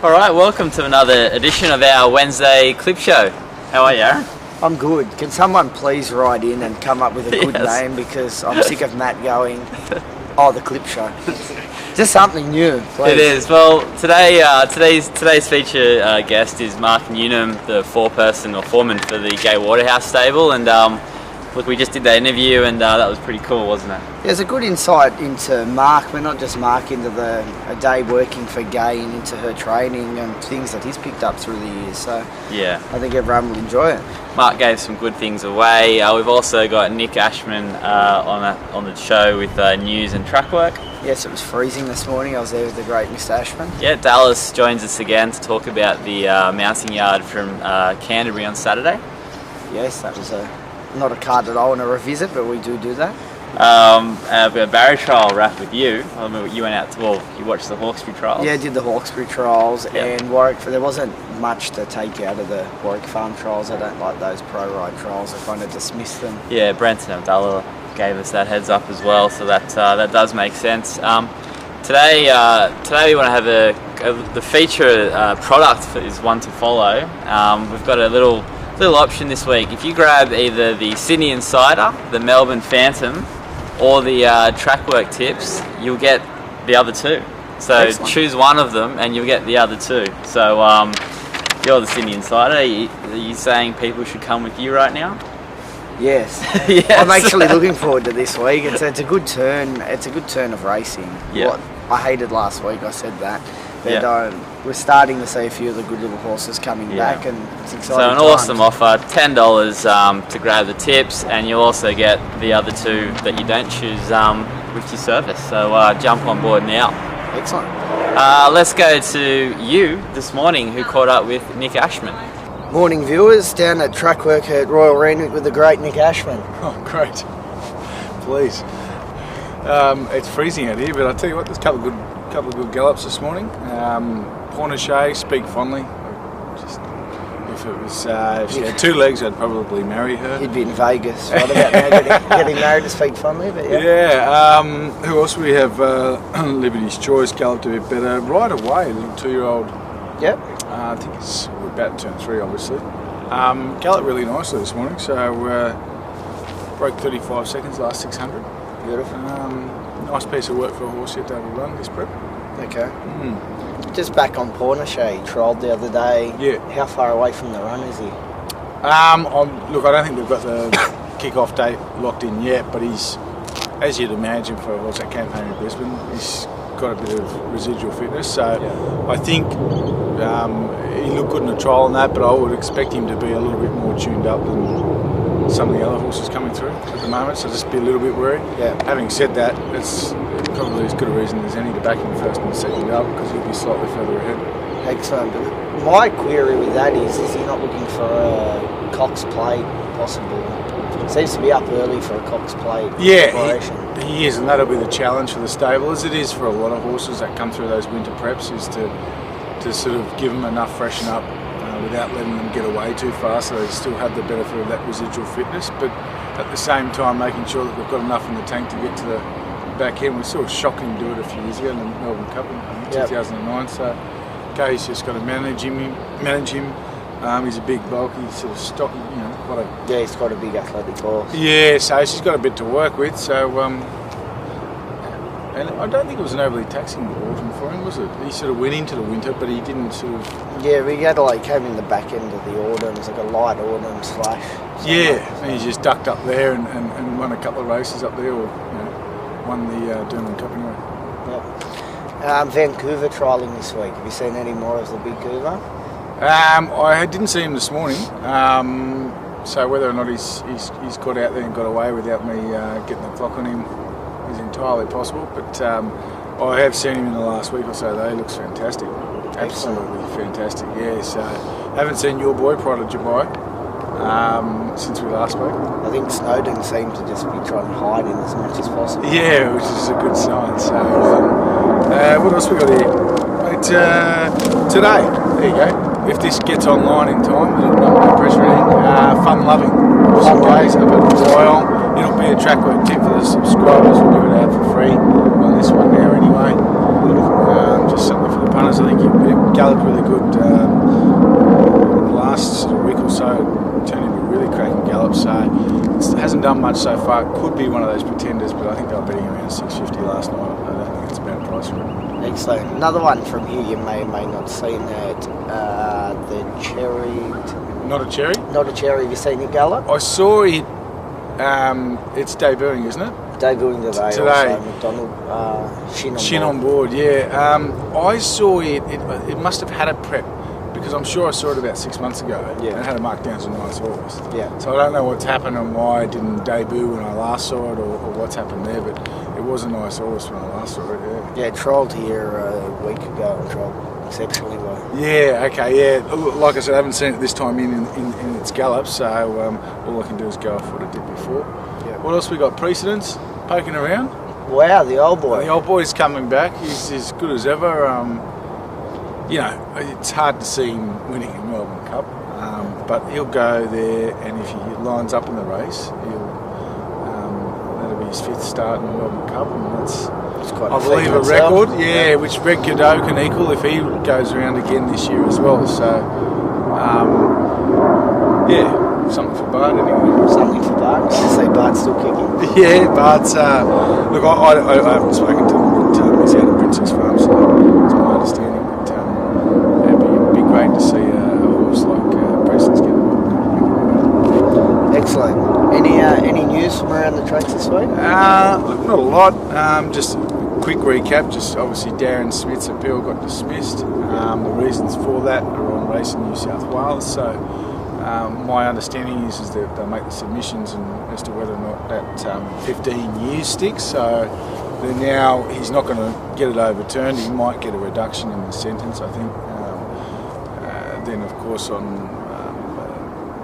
Alright, welcome to another edition of our Wednesday clip show. How are you, Aaron? I'm good. Can someone please write in and come up with a good name, because I'm sick of Matt going, oh, the clip show. Just something new, please. It is. Well, today's feature guest is Mark Nunn, the foreman for the Gay Waterhouse stable, and look, we just did that interview, and that was pretty cool, wasn't it? There's a good insight into Mark, but not just Mark, into a day working for Gay and into her training and things that he's picked up through the years. So yeah, I think everyone will enjoy it. Mark gave some good things away. We've also got Nick Ashman on the show with news and Trackwork. Yes, it was freezing this morning. I was there with the great Mr. Ashman. Yeah, Dallas joins us again to talk about the mounting yard from Canterbury on Saturday. Yes, that was not a card that I want to revisit, but we do that. A barrier trial wrap with you. I remember you went out you watched the Hawkesbury trials. Yeah, I did the Hawkesbury trials, yep. And Warwick. There wasn't much to take out of the Warwick Farm trials. I don't like those pro ride trials. I kind of dismiss them. Yeah, Brenton Abdullah gave us that heads up as well, so that does make sense. Today we want to have the feature product is one to follow. We've got a little option this week. If you grab either the Sydney Insider, the Melbourne Phantom, or the Trackwork tips, you'll get the other two. So excellent. Choose one of them and you'll get the other two. So you're the Sydney Insider. Are you saying people should come with you right now? Yes. Yes. I'm actually looking forward to this week. It's a good turn. It's a good turn of racing. Yeah. What I hated last week, I said that. But we're starting to see a few of the good little horses coming back, and it's exciting. So an awesome offer, $10 to grab the tips, and you'll also get the other two that you don't choose with your service. So jump on board now. Excellent. Let's go to you this morning, who caught up with Nick Ashman. Morning, viewers, down at Trackwork at Royal Randwick with the great Nick Ashman. Oh, great. Please. It's freezing out here, but I'll tell you what, there's a couple of good gallops this morning. Pornichet, speak fondly. Just, if she had two legs, I'd probably marry her. You'd be in Vegas right about now, getting married to Speak Fondly, but yeah. Yeah. Who else we have? Liberty's Choice galloped a bit better. Right away, a little 2-year-old. Yep. I think we're about to turn 3, obviously. Galloped really nicely this morning, so broke 35 seconds last 600. Beautiful. Nice piece of work for a horse yet to have a run this prep. Okay. Just back on Pornichet, he trialled the other day. Yeah. How far away from the run is he? Look, I don't think we've got the kick-off date locked in yet, but he's, as you'd imagine for a horse that campaign in Brisbane, he's got a bit of residual fitness. So I think he looked good in the trial and that, but I would expect him to be a little bit more tuned up than some of the other horses coming through at the moment, so just be a little bit worried. Yeah. Having said that, it's probably as good a reason as any to back him first and second up, because he'll be slightly further ahead. Excellent. But my query with that is he not looking for a Cox plate possible? Seems to be up early for a Cox plate. Yeah, he is, and that'll be the challenge for the stable, as it is for a lot of horses that come through those winter preps, is to sort of give them enough freshen up without letting them get away too fast, so they still have the benefit of that residual fitness, but at the same time making sure that they've got enough in the tank to get to the back end. We saw a shocking do it a few years ago in the Melbourne Cup in 2009, so Gay's just got to manage him. He's a big, bulky, sort of stocky, Yeah, he's got a big athletic horse. Yeah, so she's got a bit to work with, so and I don't think it was an overly taxing autumn for him, was it? He sort of went into the winter, but he didn't sort of... Yeah, we had came in the back end of the autumn. It was like a light autumn slash. And he just ducked up there and won a couple of races up there, or won the Newnham Cup anyway. Yep. Vancouver trialling this week. Have you seen any more of the Big Cougar? I didn't see him this morning, so whether or not he's got out there and got away without me getting the clock on him is entirely possible, but I have seen him in the last week or so though. He looks fantastic. Absolutely fantastic, yeah. So haven't seen your boy Prodigy Dubai since we last spoke. I think Snowden seemed to just be trying to hide him as much as possible. Yeah, which is a good sign. So what else we got here? Today, there you go. If this gets online in time, no pressure or anything. Fun loving. Awesome days up at Royal. It'll be a Trackwork tip for the subscribers. We'll give it out for free on this one now anyway. Just something for the punters. I think he galloped really good the last sort of week or so. Turned into a really cracking gallop. So it hasn't done much so far. Could be one of those pretenders, but I think they were betting around 650 last night. I don't think it's a bad price for it. Excellent. Another one from here you may or may not have seen that. The Cherry. Not a cherry? Not a Cherry. Have you seen it gallop? I saw it. It's debuting, isn't it? Debuting today. Today. Also, McDonald. Shin on board, yeah. I saw it. It must have had a prep because I'm sure I saw it about 6 months ago. Yeah. And it had a mark down as a nice horse. Yeah. So I don't know what's happened and why it didn't debut when I last saw it or what's happened there, but it was a nice horse when I last saw it, yeah. Yeah, trialled here a week ago and trialled exceptionally well. Yeah, okay, yeah. Like I said, I haven't seen it this time in its gallop, so all I can do is go off what it did before. Yeah. What else we got? Precedence? Poking around? Wow, the old boy. The old boy's coming back. He's as good as ever. You know, it's hard to see him winning a Melbourne Cup, but he'll go there, and if he lines up in the race, that'll be his 5th start in the Melbourne Cup, and that's Quite I believe a record. Yeah, which Red Cadeau can equal if he goes around again this year as well. So, yeah, something for Bart anyway. Something for Bart. I say Bart's still kicking. Yeah, Bart's. Look, I haven't spoken to him, but he's out at Princess Farm, so it's my understanding. It'd be great to see a horse like Preston's get it. Excellent. Any news from around the tracks this week? Look, not a lot. Just a quick recap. Just obviously Darren Smith's appeal got dismissed. The reasons for that are on Racing New South Wales. So my understanding is that they'll make the submissions as to whether or not that 15 years sticks. So then now he's not going to get it overturned. He might get a reduction in the sentence, I think. Then, of course, on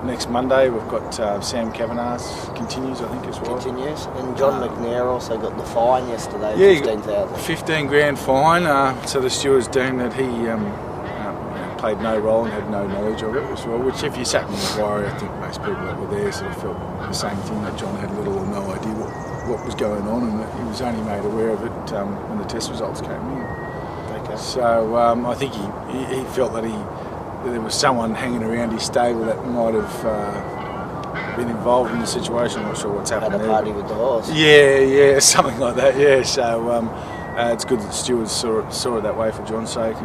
next Monday we've got Sam Kavanagh's continues, I think, as well. Continues. And John McNair also got the fine yesterday, yeah, 15,000. 15 grand fine. So the stewards deemed that he played no role and had no knowledge of it as well, which if you sat in the inquiry, I think most people that were there sort of felt the same thing, that John had little or no idea what was going on, and that he was only made aware of it when the test results came in. Okay. So I think he felt that there was someone hanging around his stable that might have been involved in the situation. I'm not sure what's happened Had a there. party with the horse. Yeah, something like that. Yeah, so it's good that the stewards saw it that way for John's sake,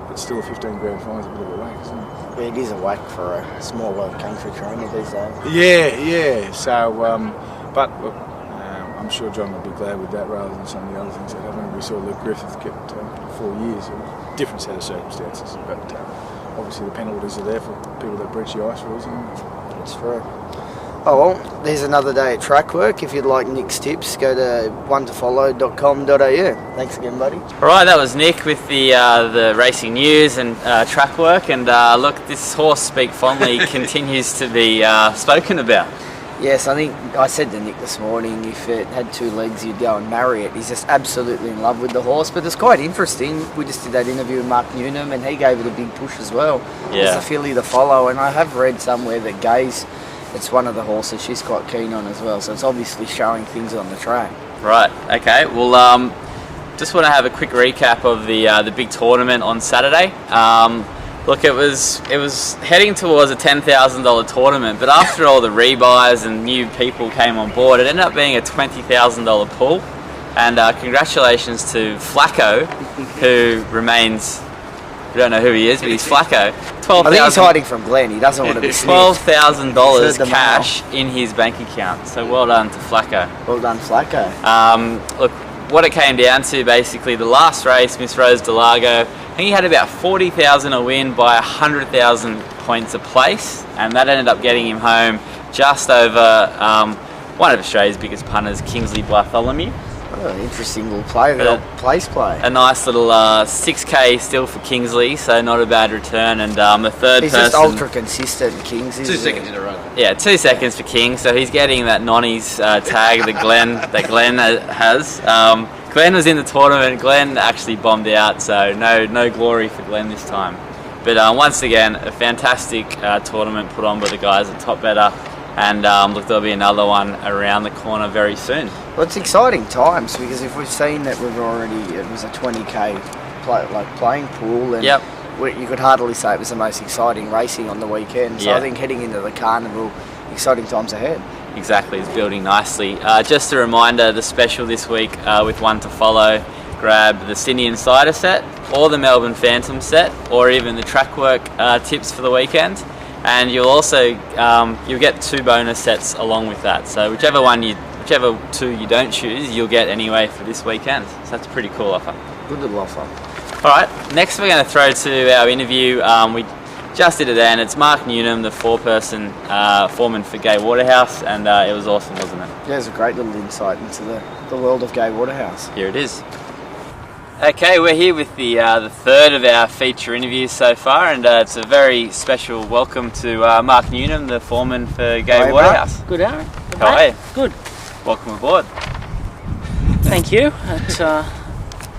but still a 15 grand fine is a bit of a whack, isn't it? Yeah, it is a whack for a smaller country trainer these days. Yeah. So, but look, I'm sure John will be glad with that rather than some of the other things that happened. We saw Luke Griffith get 4 years. Different set of circumstances, but obviously the penalties are there for people that breach the ice rules. That's true. Oh well, there's another day at Trackwork. If you'd like Nick's tips, go to onetofollow.com.au. Thanks again, buddy. All right, that was Nick with the racing news and Trackwork. And look, this horse Speak Fondly continues to be spoken about. Yes, I think I said to Nick this morning, if it had 2 legs, you'd go and marry it. He's just absolutely in love with the horse. But it's quite interesting. We just did that interview with Mark Nunham, and he gave it a big push as well. Yeah. It's a filly to follow, and I have read somewhere that Gay's, it's one of the horses she's quite keen on as well. So it's obviously showing things on the track. Right. Okay. Well, just want to have a quick recap of the big tournament on Saturday. Look, it was heading towards a $10,000 tournament, but after all the rebuys and new people came on board, it ended up being a $20,000 pool. And congratulations to Flacco, who remains, we don't know who he is, but he's Flacco. I think he's hiding from Glenn. He doesn't want to be sniffed. $12,000 cash in his bank account. So well done to Flacco. Well done, Flacco. Look, what it came down to, basically, the last race, Miss Rose Delago, I think he had about 40,000 a win by 100,000 points a place, and that ended up getting him home just over one of Australia's biggest punters, Kingsley Bartholomew. Oh, interesting little play, the place play. A nice little 6k still for Kingsley, so not a bad return. And the third he's person, just ultra consistent, Kings. 2 seconds in a row. Yeah, 2 seconds for King, so he's getting that nonnies tag that Glenn has. Glenn was in the tournament. Glenn actually bombed out, so no glory for Glenn this time. But once again, a fantastic tournament put on by the guys at Top Better. And look, there'll be another one around the corner very soon. Well, it's exciting times because if we've seen that it was a 20k playing pool, and Yep. you could hardly say it was the most exciting racing on the weekend. So Yeah. I think heading into the carnival, exciting times ahead. Exactly, it's building nicely. Just a reminder, the special this week with one to follow, grab the Sydney Insider set or the Melbourne Phantom set or even the Trackwork tips for the weekend. And you'll also you'll get 2 bonus sets along with that. So whichever 2 you don't choose, you'll get anyway for this weekend. So that's a pretty cool offer. Good little offer. All right, next we're going to throw to our interview. We just did it then. It's Mark Nunn, the 4-person foreman for Gay Waterhouse, and it was awesome, wasn't it? Yeah, it was a great little insight into the world of Gay Waterhouse. Here it is. Okay, we're here with the third of our feature interviews so far, and it's a very special welcome to Mark Nunn, the foreman for Gay Waterhouse. Good, Aaron. How are you? Good. Welcome aboard. Thank you. It's the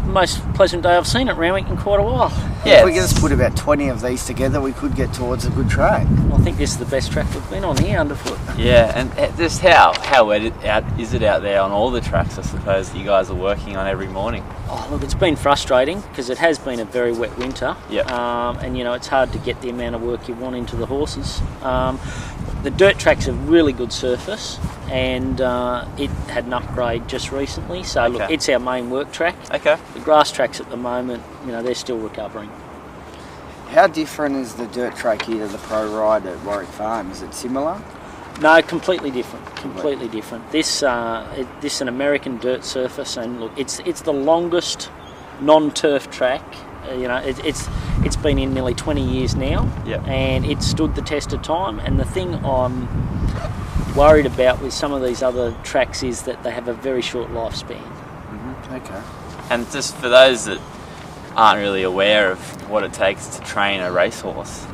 most pleasant day I've seen at Randwick in quite a while. Yeah, If we could just put about 20 of these together, we could get towards a good track. I think this is the best track we've been on here underfoot. Yeah, and just how wet is it out there on all the tracks, I suppose, that you guys are working on every morning? Oh, look, it's been frustrating because it has been a very wet winter. Yep. And, it's hard to get the amount of work you want into the horses. The dirt track's a really good surface, and it had an upgrade just recently. So, look, Okay. it's our main work track. Okay. The grass tracks at the moment, they're still recovering. How different is the dirt track here to the Pro Ride at Warwick Farm? Is it similar? No, completely different. Completely different. This is an American dirt surface, and look, it's the longest non-turf track. It's been in nearly 20 years now, Yep. and it stood the test of time. And the thing I'm worried about with some of these other tracks is that they have a very short lifespan. Okay. And just for those that aren't really aware of what it takes to train a racehorse,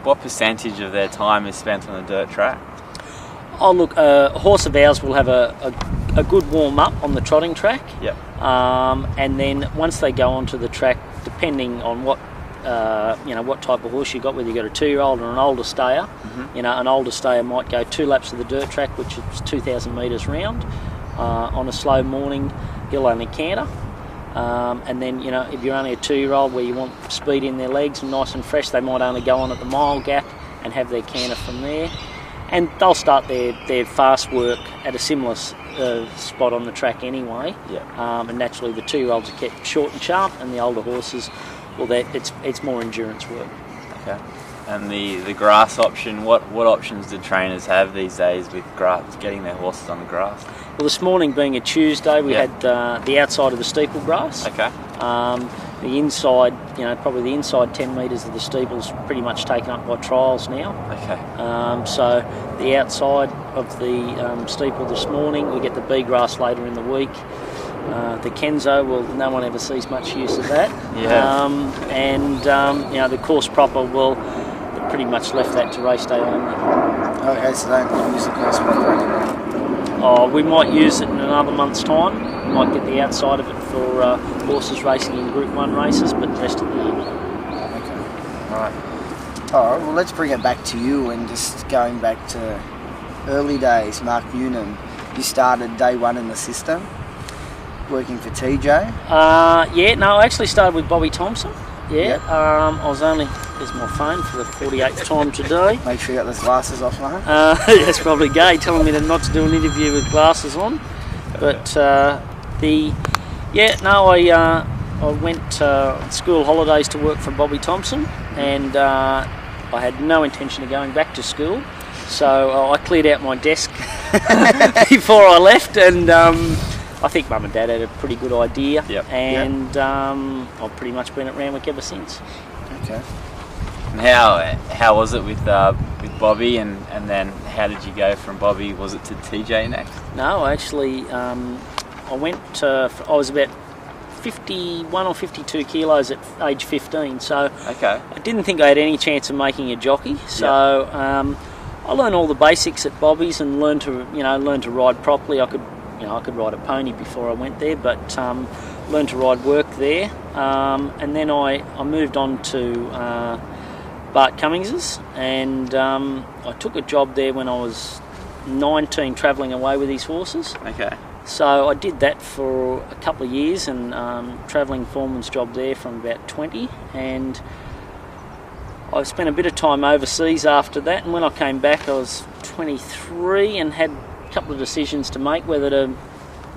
what percentage of their time is spent on a dirt track? Oh, look, a horse of ours will have a good warm-up on the trotting track. Yep. And then once they go onto the track, depending on what type of horse you got, whether you got a 2-year-old or an older stayer, an older stayer might go 2 laps of the dirt track, which is 2,000 metres round. On a slow morning, he'll only canter. And then, if you're only a 2-year-old where you want speed in their legs and nice and fresh, they might only go on at the mile gap and have their canter from there. And they'll start their fast work at a similar spot on the track anyway. Yeah. And naturally the 2-year-olds are kept short and sharp, and the older horses, well, it's more endurance work. Okay. And the grass option, what options do trainers have these days with grass, getting their horses on the grass? Well, this morning being a Tuesday, we had the outside of the steeple grass. Okay. The inside, probably the inside 10 metres of the steeple's pretty much taken up by trials now. Okay. So the outside of the steeple this morning, we get the bee grass later in the week. The Kenzo, well, no one ever sees much use of that. Yeah. The course proper will pretty much left that to race day only. Okay, so don't use the course proper anymore. Oh, we might use it in another month's time. We might get the outside of it for horses racing in Group 1 races, but the rest of the year. Okay. Right. All right, well, let's bring it back to you and just going back to early days, Mark Newnham. You started day 1 in the system, working for TJ. I actually started with Bobby Thompson. Yep. I was only, there's my phone for the 48th time today. Make sure you got those glasses off, mate. That's probably Gay telling me not to do an interview with glasses on. But I went school holidays to work for Bobby Thompson, and I had no intention of going back to school. So I cleared out my desk before I left, and I think Mum and Dad had a pretty good idea. Yep. And I've pretty much been at Randwick ever since. Okay. And how was it with Bobby, and then how did you go from Bobby? Was it to TJ next? No, actually, I was about 51 or 52 kilos at age 15, so Okay. I didn't think I had any chance of making a jockey. So I learned all the basics at Bobby's and learned to ride properly. I could ride a pony before I went there, but learned to ride work there. And then I moved on to Bart Cummings's, and I took a job there when I was 19, travelling away with his horses. Okay. So I did that for a couple of years, and travelling foreman's job there from about 20, and I spent a bit of time overseas after that, and when I came back I was 23 and had a couple of decisions to make, whether to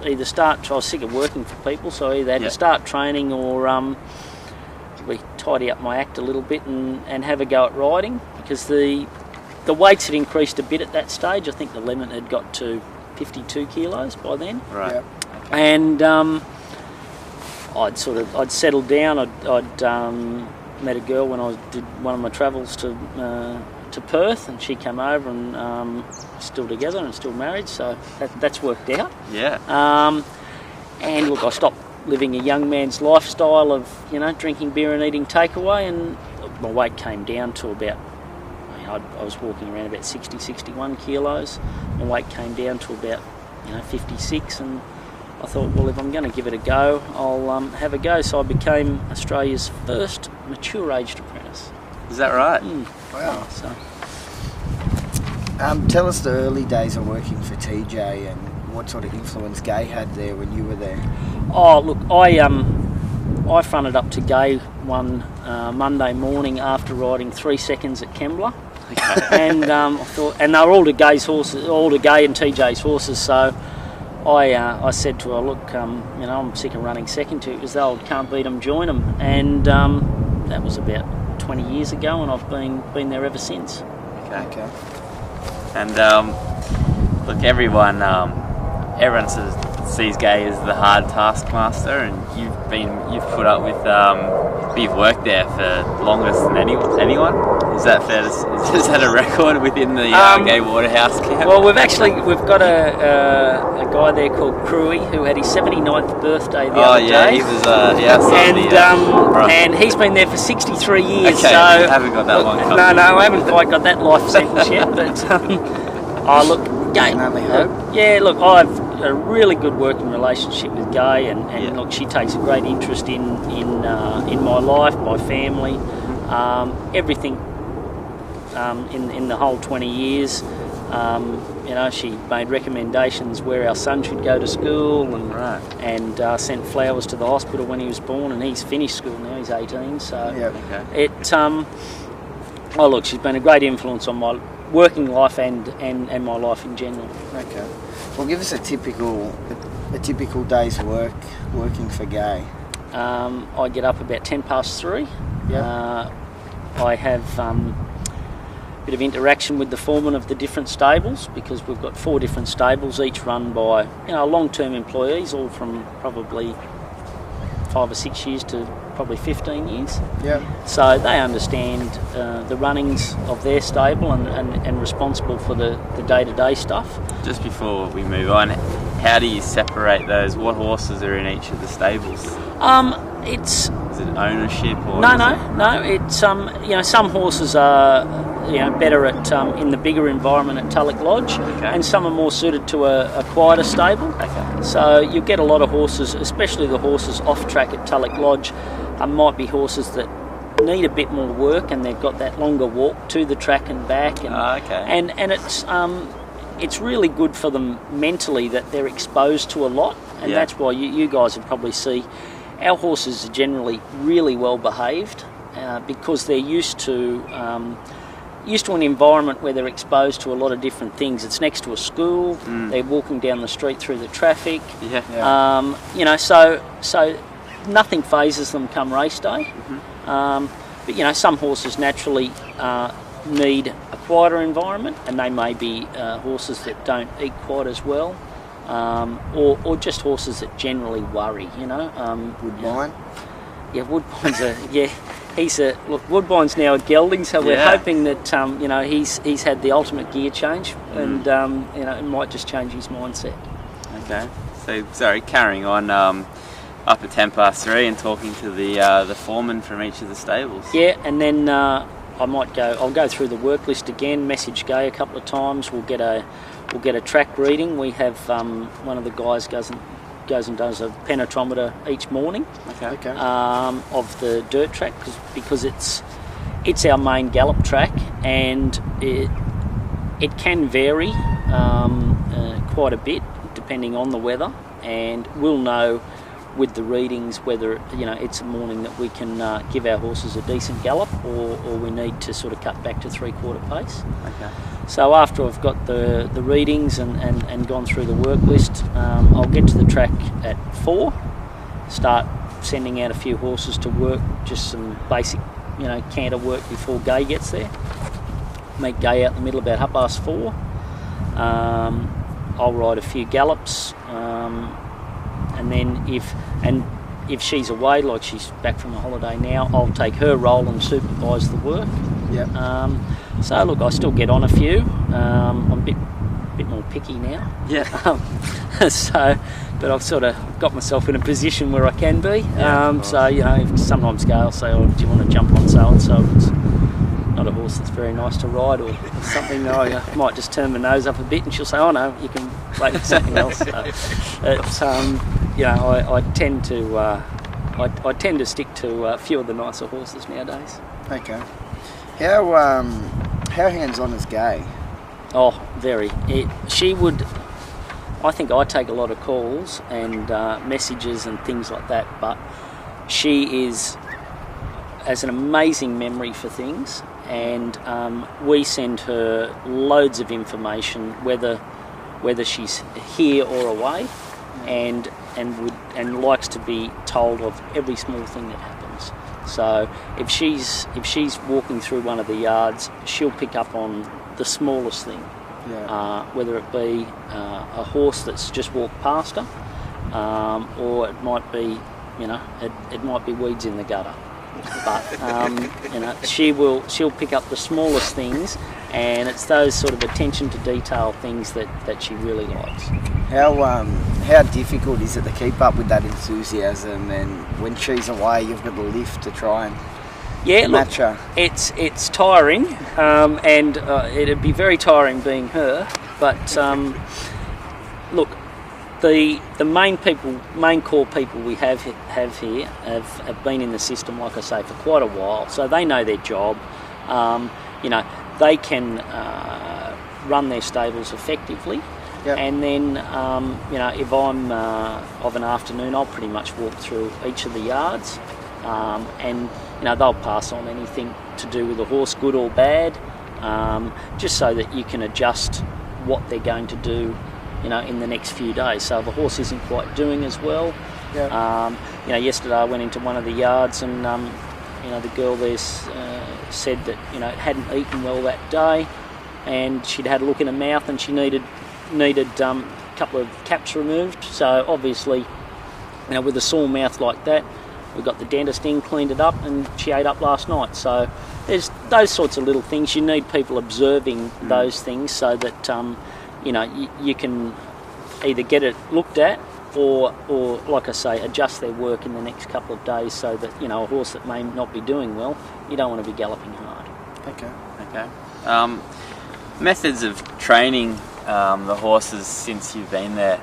either start, I was sick of working for people, so I either had to start training or tidy up my act a little bit and have a go at riding, because the weights had increased a bit at that stage. I think the limit had got to 52 kilos by then. Right. Yep. Okay. And I'd settled down. I'd met a girl when I did one of my travels to Perth, and she came over, and still together and still married, so that's worked out. Yeah. And look, I stopped living a young man's lifestyle of drinking beer and eating takeaway, and my weight came down to about, I was walking around about 60, 61 kilos. My weight came down to about 56, and I thought, well, if I'm going to give it a go, I'll have a go. So I became Australia's first mature-aged apprentice. Is that right? Wow. So, Tell us the early days of working for TJ and what sort of influence Gay had there when you were there. oh, look, I fronted up to Gay one Monday morning after riding 3 seconds at Kembla. Okay. And I thought, and they were all to Gay's horses, all to Gay and TJ's horses. So I said to her, look, I'm sick of running second to it, because they can't beat them, join them. And that was about 20 years ago, and I've been there ever since. Okay. And look, everyone sort of sees Gay as the hard taskmaster, and you've put up with you've worked there for longest than anyone. Is that fair? Is that a record within the Gay Waterhouse camp? Well, we've got a guy there called Crewy who had his 79th birthday the other day. He was right. and he's been there for 63 years. Okay, so you haven't got that long. No, I haven't quite got that life sentence yet. But Gay. Can only hope. Look, I've a really good working relationship with Gay, and look, she takes a great interest in my life, my family, everything. In the whole 20 years, she made recommendations where our son should go to school, and sent flowers to the hospital when he was born, and he's finished school now. He's 18, so look, she's been a great influence on my working life and my life in general. Okay. Well, give us a typical day's work working for Gay. I get up about 3:10. Yeah. I have a bit of interaction with the foreman of the different stables, because we've got 4 different stables, each run by long-term employees, all from probably 5 or 6 years to probably 15 years. Yeah. So they understand the runnings of their stable and responsible for the day-to-day stuff. Just before we move on, how do you separate those? What horses are in each of the stables? Is it ownership or? No. It's some horses are better at in the bigger environment at Tulloch Lodge, and some are more suited to a quieter stable. Okay. So you get a lot of horses, especially the horses off track at Tulloch Lodge, might be horses that need a bit more work, and they've got that longer walk to the track and back. And, and it's really good for them mentally that they're exposed to a lot, and that's why you guys would probably see our horses are generally really well behaved, because they're used to an environment where they're exposed to a lot of different things. It's next to a school. They're walking down the street through the traffic. So nothing phases them come race day. But some horses naturally need a quieter environment, and they may be horses that don't eat quite as well, or just horses that generally worry. Woodbine. Woodbine's Woodbine's now at gelding, so we're hoping that he's had the ultimate gear change, and it might just change his mindset. Okay. So sorry, carrying on. Up at 3:10 and talking to the foreman from each of the stables. Yeah, and then I'll go through the work list again, message Gay a couple of times. We'll get a track reading. We have one of the guys goes and does a penetrometer each morning. Okay. Of the dirt track, because it's it's our main gallop track, and it can vary quite a bit depending on the weather, and we'll know with the readings whether it's a morning that we can give our horses a decent gallop, or we need to sort of cut back to 3/4 pace. Okay. So after I've got the readings and gone through the work list, I'll get to the track at 4, start sending out a few horses to work, just some basic canter work before Gay gets there. Meet Gay out in the middle about 4:30. I'll ride a few gallops, and then if she's away, like she's back from a holiday now, I'll take her role and supervise the work. Yep. So look, I still get on a few. I'm a bit more picky now. Yeah. But I've sort of got myself in a position where I can be. Yeah, so if sometimes Gail will say, "Oh, do you want to jump on so and so?" It's not a horse that's very nice to ride, or something. I might just turn my nose up a bit, and she'll say, "Oh no, you can wait for something else." So it's I tend to stick to a few of the nicer horses nowadays. Okay. How hands-on is Gay? Oh, very. She would. I think I take a lot of calls and messages and things like that, but she has an amazing memory for things, and we send her loads of information, whether she's here or away, and likes to be told of every small thing that happens. So if she's walking through one of the yards, she'll pick up on the smallest thing. Yeah. Whether it be a horse that's just walked past her, or it might be, it might be weeds in the gutter. But she'll pick up the smallest things, and it's those sort of attention to detail things that she really likes. How difficult is it to keep up with that enthusiasm, and when she's away, you've got to lift to try and match her? It's tiring, and it'd be very tiring being her. But look, the main core people we have here have been in the system, like I say, for quite a while, so they know their job. They can run their stables effectively. Yep. And then, if I'm of an afternoon, I'll pretty much walk through each of the yards, and they'll pass on anything to do with the horse, good or bad, just so that you can adjust what they're going to do, in the next few days. So if a horse isn't quite doing as well, yesterday I went into one of the yards, and the girl there said that it hadn't eaten well that day, and she'd had a look in her mouth, and she needed a couple of caps removed. So obviously, with a sore mouth like that, we got the dentist in, cleaned it up, and she ate up last night. So there's those sorts of little things. You need people observing those things, so that you can either get it looked at, or like I say, adjust their work in the next couple of days, so that a horse that may not be doing well, you don't want to be galloping hard. Okay. Methods of training the horses since you've been there.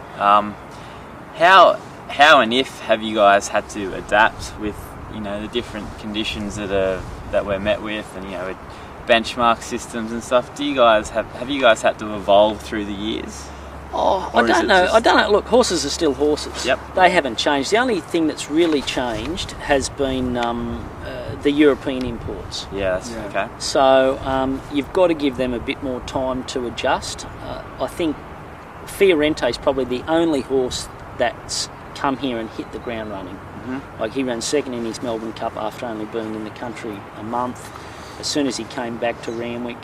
How and if have you guys had to adapt with the different conditions that we're met with, and with benchmark systems and stuff? Have you guys had to evolve through the years? Oh, I don't know. Look, horses are still horses. Yep. They haven't changed. The only thing that's really changed has been the European imports. Yes. Yeah. Okay. So you've got to give them a bit more time to adjust. I think Fiorente is probably the only horse that's come here and hit the ground running. Mm-hmm. Like, he ran second in his Melbourne Cup after only being in the country a month. As soon as he came back to Randwick,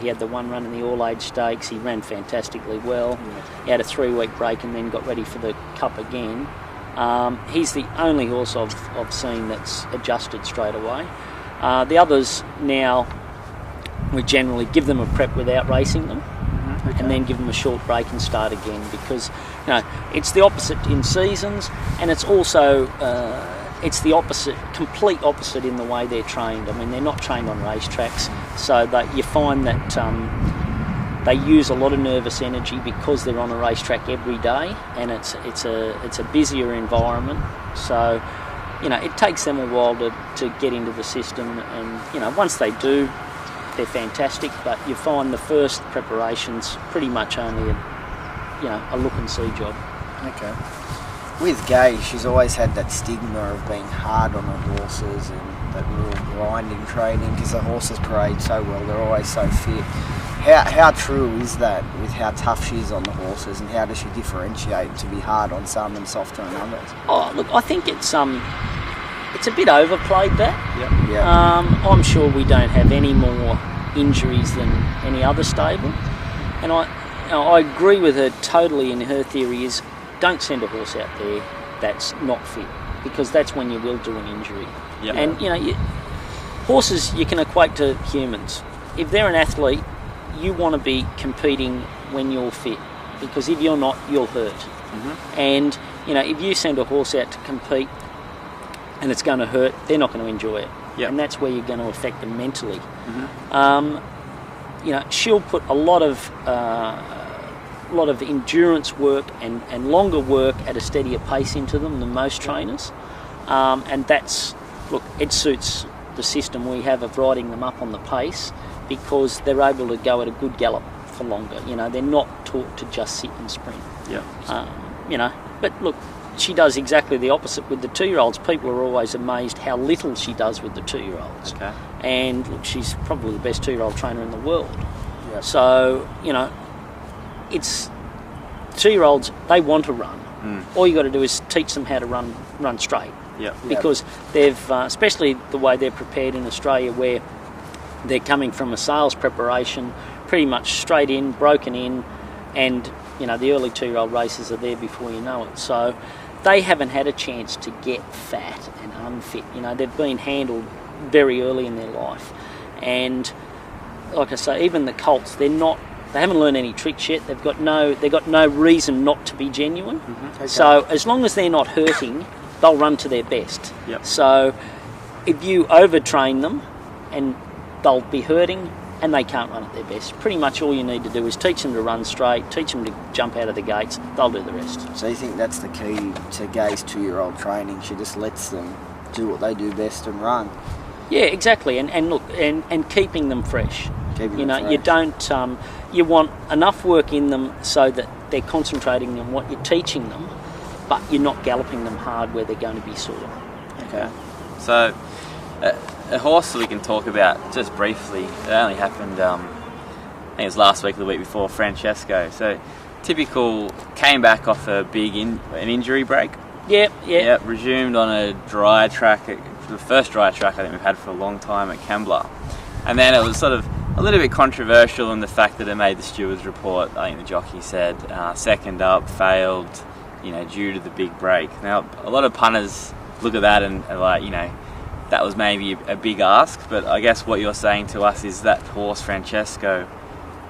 he had the one run in the All-Age Stakes. He ran fantastically well. Yeah. He had a 3-week break and then got ready for the Cup again. He's the only horse I've seen that's adjusted straight away. The others now, we generally give them a prep without racing them, and then give them a short break and start again, because it's the opposite in seasons, and it's also it's the opposite, complete opposite in the way they're trained. I mean, they're not trained on racetracks, so that you find that they use a lot of nervous energy because they're on a racetrack every day, and it's a busier environment. So it takes them a while to get into the system, and once they do, they're fantastic. But you find the first preparation's pretty much only a look and see job. Okay. With Gay, she's always had that stigma of being hard on her horses and that real grinding training, because the horses parade so well, they're always so fit. How true is that with how tough she is on the horses, and how does she differentiate to be hard on some and softer on others? Oh, look, I think it's a bit overplayed, that. Yep. Yeah. I'm sure we don't have any more injuries than any other stable, and I agree with her totally in her theory is don't send a horse out there that's not fit, because that's when you will do an injury. Yep. And horses you can equate to humans. If they're an athlete, you want to be competing when you're fit, because if you're not, you'll hurt. Mm-hmm. And if you send a horse out to compete and it's going to hurt, they're not going to enjoy it. Yep. And that's where you're going to affect them mentally. Mm-hmm. She'll put a lot of endurance work and longer work at a steadier pace into them than most trainers, and it suits the system we have of riding them up on the pace, because they're able to go at a good gallop for longer. They're not taught to just sit and sprint. Yeah. But look, she does exactly the opposite with the 2-year-olds. People are always amazed how little she does with the 2-year-olds. Okay. And look, she's probably the best 2-year-old trainer in the world. Yep. So, it's 2-year-olds, they want to run. All you got to do is teach them how to run straight. Yeah. Because they've, especially the way they're prepared in Australia, where they're coming from a sales preparation, pretty much straight in, broken in, and the early 2-year-old races are there before you know it. So they haven't had a chance to get fat and unfit. They've been handled very early in their life, and like I say, even the colts, they haven't learned any tricks yet. They've got no reason not to be genuine. Mm-hmm. Okay. So as long as they're not hurting, they'll run to their best. Yep. So if you overtrain them, and they'll be hurting and they can't run at their best. Pretty much all you need to do is teach them to run straight, teach them to jump out of the gates, they'll do the rest. So you think that's the key to Gay's 2-year-old training? She just lets them do what they do best and run. Yeah, exactly. And look, and keeping them fresh. Keeping them fresh. You don't. You want enough work in them so that they're concentrating on what you're teaching them, but you're not galloping them hard where they're going to be sore. Okay. So, a horse that we can talk about just briefly, it only happened, I think it was last week or the week before, Francesco. So, typical, came back off a big an injury break. Yep. Resumed on a dry track, the first dry track I think we've had for a long time at Kembla. And then it was sort of a little bit controversial in the fact that it made the stewards report. I think the jockey said second up, failed, due to the big break. Now, a lot of punters look at that and are like, that was maybe a big ask, but I guess what you're saying to us is that horse, Francesco,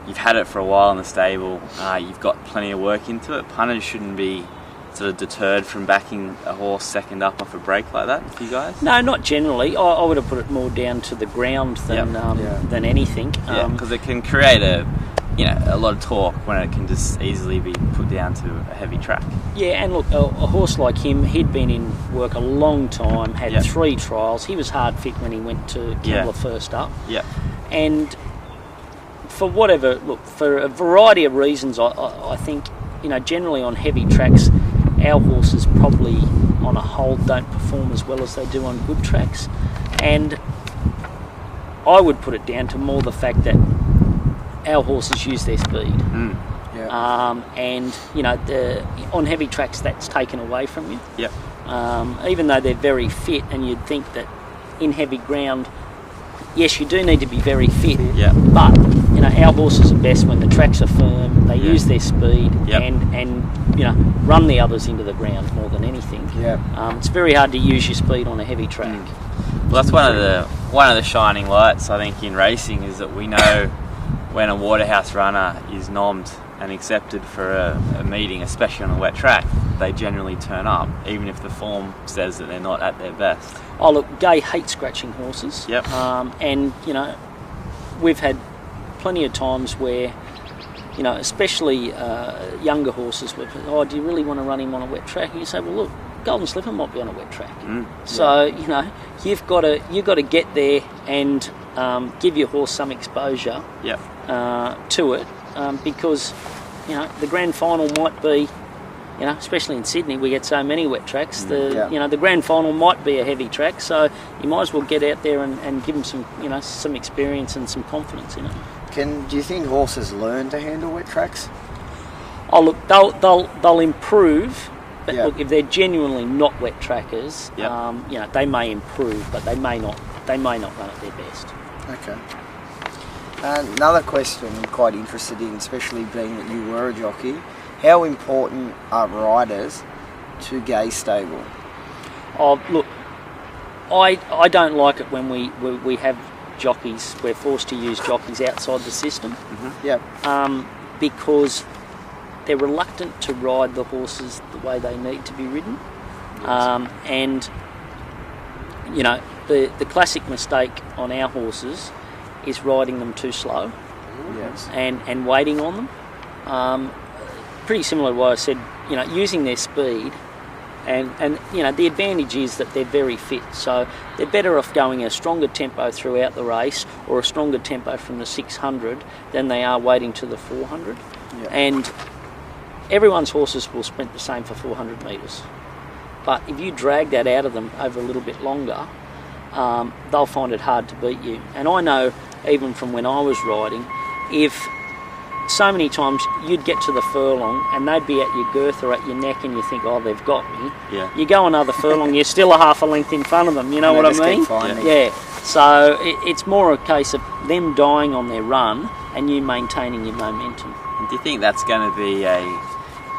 you've had it for a while in the stable, you've got plenty of work into it. Punters shouldn't be sort of deterred from backing a horse second up off a break like that for you guys? No, not generally. I would have put it more down to the ground than anything. Because it can create a lot of torque when it can just easily be put down to a heavy track. Yeah, and look, a horse like him, he'd been in work a long time, had 3 trials. He was hard fit when he went to Kembla first up. Yeah. And for a variety of reasons, I think, generally on heavy tracks, our horses probably, on a whole, don't perform as well as they do on good tracks. And I would put it down to more the fact that our horses use their speed. And on heavy tracks that's taken away from you. Even though they're very fit, and you'd think that in heavy ground, yes, you do need to be very fit, but our horses are best when the tracks are firm, they use their speed and run the others into the ground more than anything. It's very hard to use your speed on a heavy track. Well, that's one of the shining lights, I think, in racing, is that we know when a Waterhouse runner is nommed and accepted for a meeting, especially on a wet track, they generally turn up, even if the form says that they're not at their best. Oh, look, Gay hates scratching horses. And, we've had plenty of times where, especially younger horses, do you really want to run him on a wet track? And you say, well, look, Golden Slipper might be on a wet track. So you know, you've got to get there and give your horse some exposure to it, because you know the grand final might be, you know, especially in Sydney, we get so many wet tracks. You know, the grand final might be a heavy track, so you might as well get out there and give them some, you know, some experience and some confidence in it. Do you think horses learn to handle wet tracks? Oh look, they'll improve, but look, if they're genuinely not wet trackers, you know, they may improve, but they may not run at their best. Okay. Another question I'm quite interested in, especially being that you were a jockey. How important are riders to Gay stable? Oh, look, I don't like it when we have jockeys. We're forced to use jockeys outside the system. Because they're reluctant to ride the horses the way they need to be ridden. And you know, the classic mistake on our horses is riding them too slow. And waiting on them. Pretty similar to what I said, you know, using their speed, and you know, the advantage is that they're very fit, so they're better off going a stronger tempo throughout the race or a stronger tempo from the 600 than they are waiting to the 400. And everyone's horses will sprint the same for 400 metres, but if you drag that out of them over a little bit longer, they'll find it hard to beat you. And I know, even from when I was riding, if so many times you'd get to the furlong and they'd be at your girth or at your neck, and you think, oh, they've got me. You go another furlong, you're still a half a length in front of them, you know what I mean? So it's more a case of them dying on their run and you maintaining your momentum. And do you think that's going to be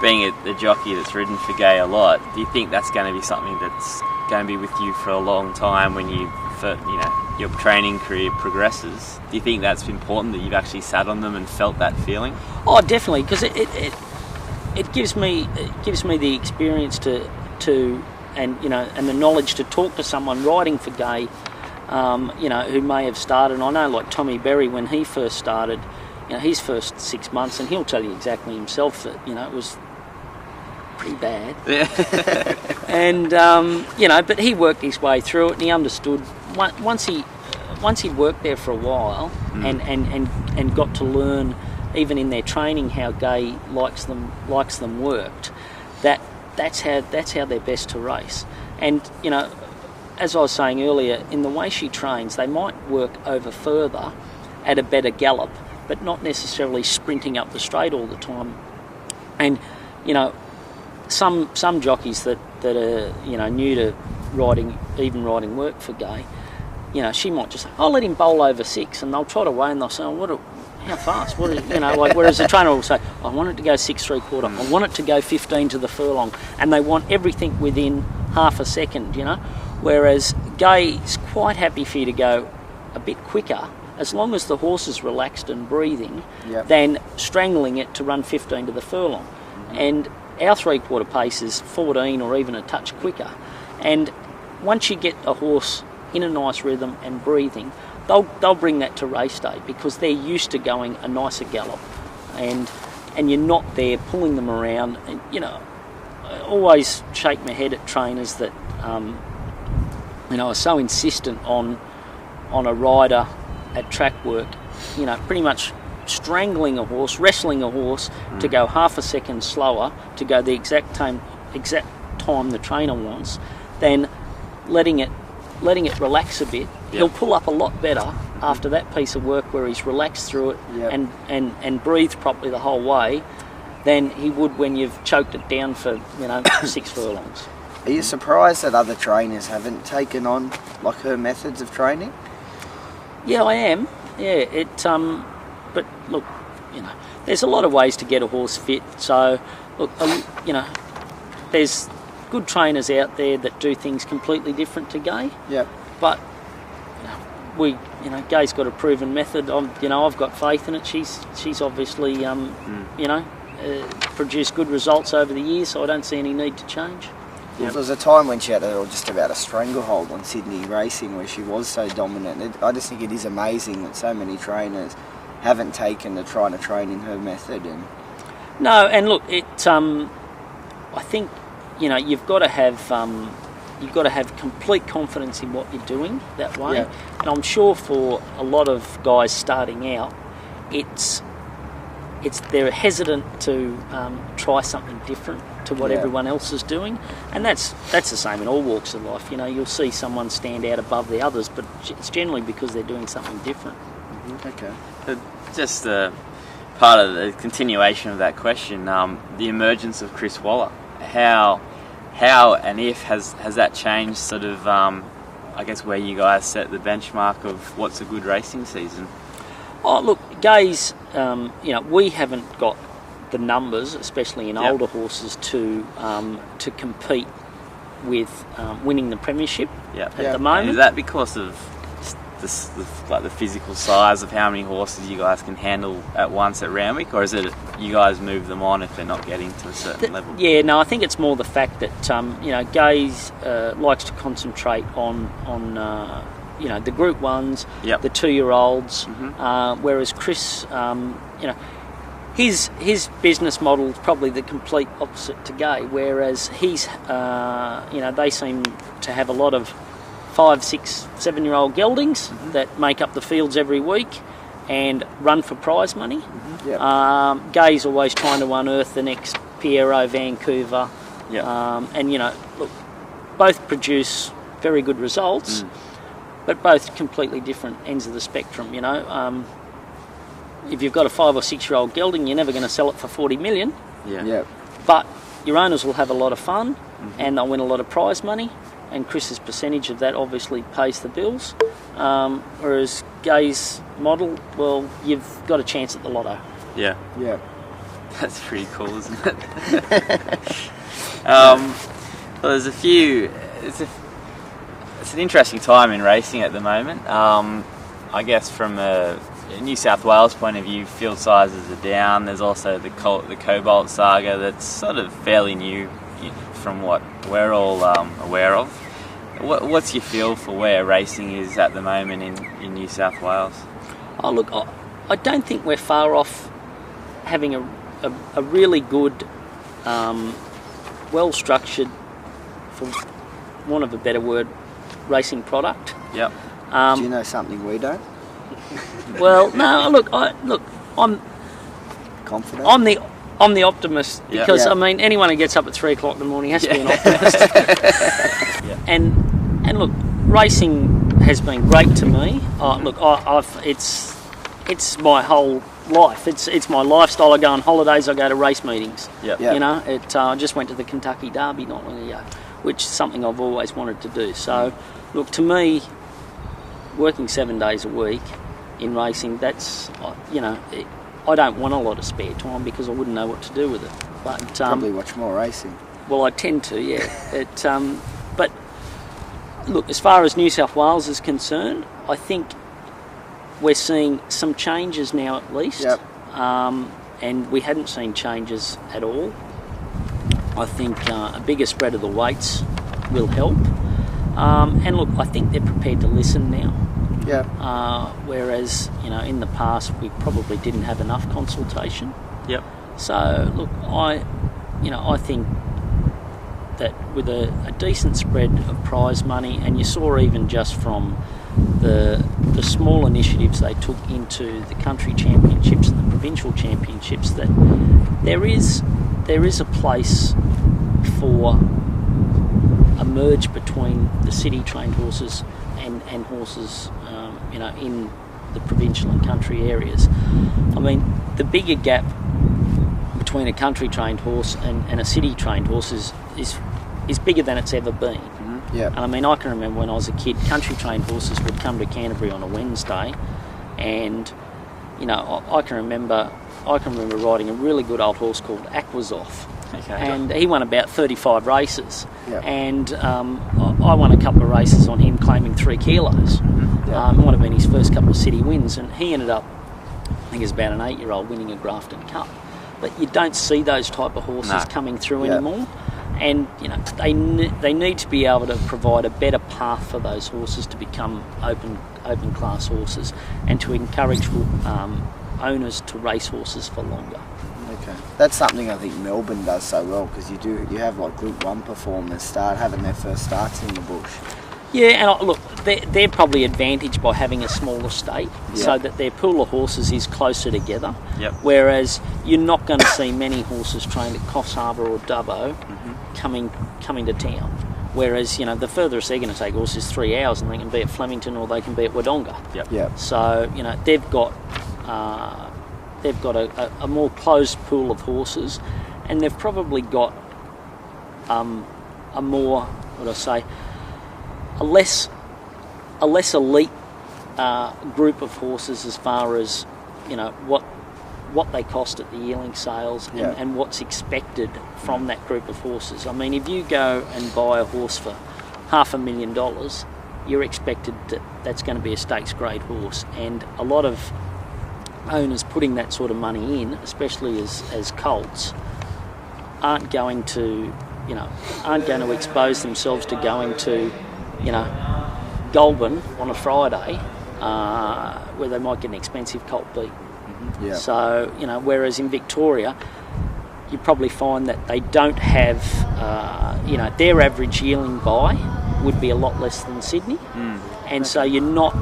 being the jockey that's ridden for Gay a lot, do you think that's going to be something that's going to be with you for a long time when your training career progresses? Do you think that's important, that you've actually sat on them and felt that feeling? Oh, definitely, because it gives me the experience to and you know, and the knowledge to talk to someone riding for Gay, you know, who may have started. I know, like Tommy Berry, when he first started, you know, his first 6 months, and he'll tell you exactly himself that, you know, it was pretty bad. And you know, but he worked his way through it, and he understood. Once he'd worked there for a while, and got to learn, even in their training, how Gay likes them worked. That's how they're best to race. And you know, as I was saying earlier, in the way she trains, they might work over further at a better gallop, but not necessarily sprinting up the straight all the time. And you know, some jockeys that are, you know, new to riding work for Gay, you know, she might just say, I'll let him bowl over 6, and they'll try to weigh, and they'll say, how fast? You know, like, whereas the trainer will say, I want it to go 6 3/4, I want it to go 15 to the furlong, and they want everything within half a second, you know. Whereas Gay's quite happy for you to go a bit quicker, as long as the horse is relaxed and breathing, than strangling it to run 15 to the furlong. And our 3/4 pace is 14 or even a touch quicker. And once you get a horse in a nice rhythm and breathing, they'll bring that to race day, because they're used to going a nicer gallop, and you're not there pulling them around. And you know, I always shake my head at trainers that you know, are so insistent on a rider at Trackwork, you know, pretty much strangling a horse, wrestling a horse to go half a second slower, to go the exact time the trainer wants, then letting it relax a bit. He'll pull up a lot better after that piece of work, where he's relaxed through it and breathed properly the whole way, than he would when you've choked it down for, you know, 6 furlongs. Are you surprised that other trainers haven't taken on like her methods of training? Yeah, I am. Yeah, but look, you know, there's a lot of ways to get a horse fit. So, look, you know, there's good trainers out there that do things completely different to Gay. But you know, Gay's got a proven method. I've got faith in it. She's obviously, you know, produced good results over the years, so I don't see any need to change. Well, there was a time when she had just about a stranglehold on Sydney racing, where she was so dominant. I just think it is amazing that so many trainers haven't taken to trying to train in her method. No, and look, I think you've got to have complete confidence in what you're doing that way. Yeah. And I'm sure for a lot of guys starting out, they're hesitant to try something different to what everyone else is doing, and that's the same in all walks of life. You'll see someone stand out above the others, but it's generally because they're doing something different. Okay. Just part of the continuation of that question, the emergence of Chris Waller. How and if has that changed sort of, I guess, where you guys set the benchmark of what's a good racing season? Oh, look, Gaze, we haven't got the numbers, especially in older horses, to compete with winning the premiership at the moment. And is that because of the physical size of how many horses you guys can handle at once at Randwick, or is it you guys move them on if they're not getting to a certain level? Yeah, no, I think it's more the fact that Gaze likes to concentrate on the Group 1s, the 2-year-olds, whereas Chris, his business model is probably the complete opposite to Gay, whereas he's, they seem to have a lot of 5, 6, 7-year-old geldings that make up the fields every week and run for prize money. Gay's always trying to unearth the next Pierrot, Vancouver, and look, both produce very good results, but both completely different ends of the spectrum. If you've got a 5 or 6-year-old gelding, you're never going to sell it for 40 million. But your owners will have a lot of fun, and they'll win a lot of prize money. And Chris's percentage of that obviously pays the bills. Whereas Gay's model, well, you've got a chance at the lotto. Yeah. That's pretty cool, isn't it? Well, there's a few. It's an interesting time in racing at the moment. I guess from a New South Wales point of view, field sizes are down. There's also the Cobalt saga that's sort of fairly new from what we're all aware of. What's your feel for where racing is at the moment in New South Wales? Oh, look, I don't think we're far off having a really good, well-structured, for want of a better word, racing product. Do you know something we don't? Well, no, look, I'm confident. I'm the optimist because I mean anyone who gets up at 3 o'clock in the morning has to be an optimist. And look, racing has been great to me. Look, it's my whole life. It's my lifestyle. I go on holidays. I go to race meetings. I just went to the Kentucky Derby not long ago, which is something I've always wanted to do. So, look, to me, working 7 days a week in racing, that's I don't want a lot of spare time because I wouldn't know what to do with it. But probably watch more racing. Well, I tend to, but look, as far as New South Wales is concerned, I think we're seeing some changes now at least. And we hadn't seen changes at all. I think a bigger spread of the weights will help. And look, I think they're prepared to listen now. Whereas, in the past we probably didn't have enough consultation. So look, I think that with a decent spread of prize money, and you saw even just from the small initiatives they took into the country championships and the provincial championships, that there is a place for a merge between the city trained horses and horses in the provincial and country areas. I mean, the bigger gap between a country trained horse and a city trained horse is bigger than it's ever been. And I mean, I can remember when I was a kid, country trained horses would come to Canterbury on a Wednesday, and I can remember riding a really good old horse called Aquazoff. And he won about 35 races, and I won a couple of races on him claiming 3 kilos. Might have been his first couple of city wins, and he ended up, I think, as about an 8-year-old winning a Grafton Cup. But you don't see those type of horses coming through anymore, and they need to be able to provide a better path for those horses to become open class horses, and to encourage owners to race horses for longer. Okay, that's something I think Melbourne does so well, because you have like Group 1 performers start having their first starts in the bush. Yeah, and look, they're probably advantaged by having a smaller state, so that their pool of horses is closer together. Yep. Whereas you're not going to see many horses trained at Coffs Harbour or Dubbo coming to town. Whereas, you know, the furthest they're going to take horses is 3 hours, and they can be at Flemington or they can be at Wodonga. Yep. Yep. So, you know, they've got a more closed pool of horses, and they've probably got a more, a less elite group of horses as far as, you know, what they cost at the yearling sales and what's expected from that group of horses. I mean, if you go and buy a horse for $500,000, you're expected that's going to be a stakes grade horse, and a lot of owners putting that sort of money in, especially as colts, aren't going to expose themselves to going to, you know, Goulburn on a Friday, where they might get an expensive colt beat. Yeah. So, you know, whereas in Victoria, you probably find that they don't have, you know, their average yearling buy would be a lot less than Sydney, and so you're not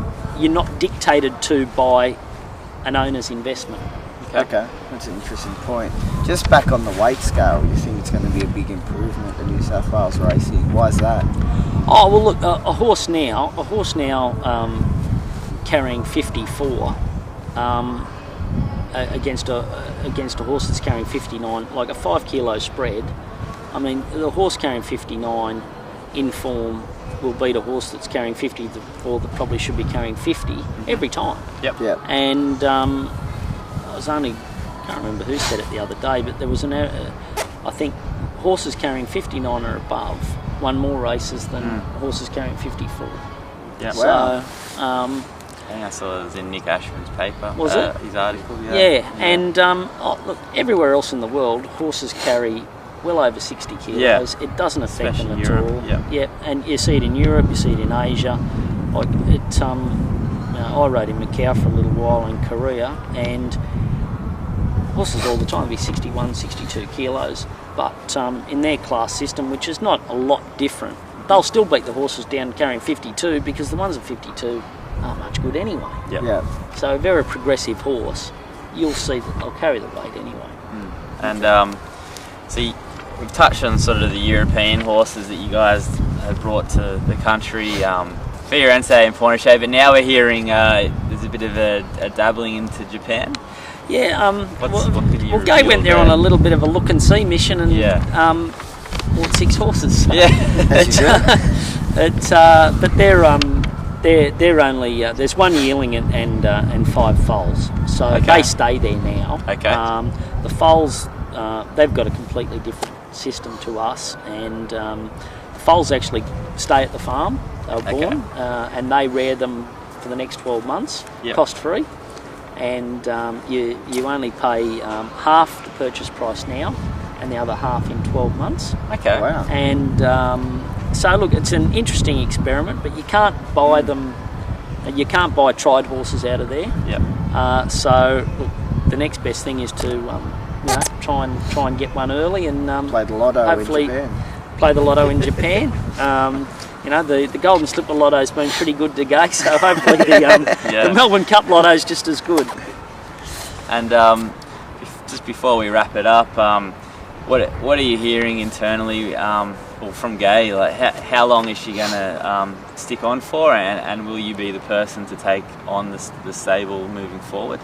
dictated to by an owner's investment. Okay, that's an interesting point. Just back on the weight scale, you think it's going to be a big improvement in New South Wales racing? Why is that? Oh well, look, a horse now carrying 54 against a horse that's carrying 59, like a 5 kilo spread. I mean, the horse carrying 59 in form will beat a horse that's carrying 50 or that probably should be carrying 50 every time. Yep. Yeah. And I can't remember who said it the other day, but there was I think horses carrying 59 or above won more races than horses carrying 54. Yeah. Wow. So, I think I saw it was in Nick Ashman's paper. Was it? His article, yeah. And look, everywhere else in the world, horses carry well over 60 kilos. It doesn't affect Especially them in at Europe, all. Yeah, and you see it in Europe, you see it in Asia. Like it, I rode in Macau for a little while in Korea, and horses all the time be 61, 62 kilos. But in their class system, which is not a lot different, they'll still beat the horses down carrying 52 because the ones at 52 aren't much good anyway. Yep. Yeah. So if they're a progressive horse, you'll see that they'll carry the weight anyway. And so we've touched on sort of the European horses that you guys have brought to the country, Firenze and Pornichet, but now we're hearing there's a bit of a dabbling into Japan. Yeah, What could you Gay reveal went there there? on a little bit of a look and see mission, and bought 6 horses. So Yeah. but they're only there's 1 yearling and 5 foals, so they stay there now. Okay. The foals they've got a completely different system to us, and the foals actually stay at the farm. They were born, and they rear them for the next 12 months, cost free. And you only pay half the purchase price now, and the other half in 12 months. Okay. Wow. And so look, it's an interesting experiment, but you can't buy them. You can't buy tried horses out of there. Yep. So look, the next best thing is to try and get one early and Play the lotto hopefully in Japan. play the lotto in Japan. The Golden Slipper Lotto's been pretty good to go, so hopefully the Melbourne Cup Lotto's just as good. And just before we wrap it up, what are you hearing internally, from Gay? Like, how long is she going to stick on for, and will you be the person to take on the stable moving forward?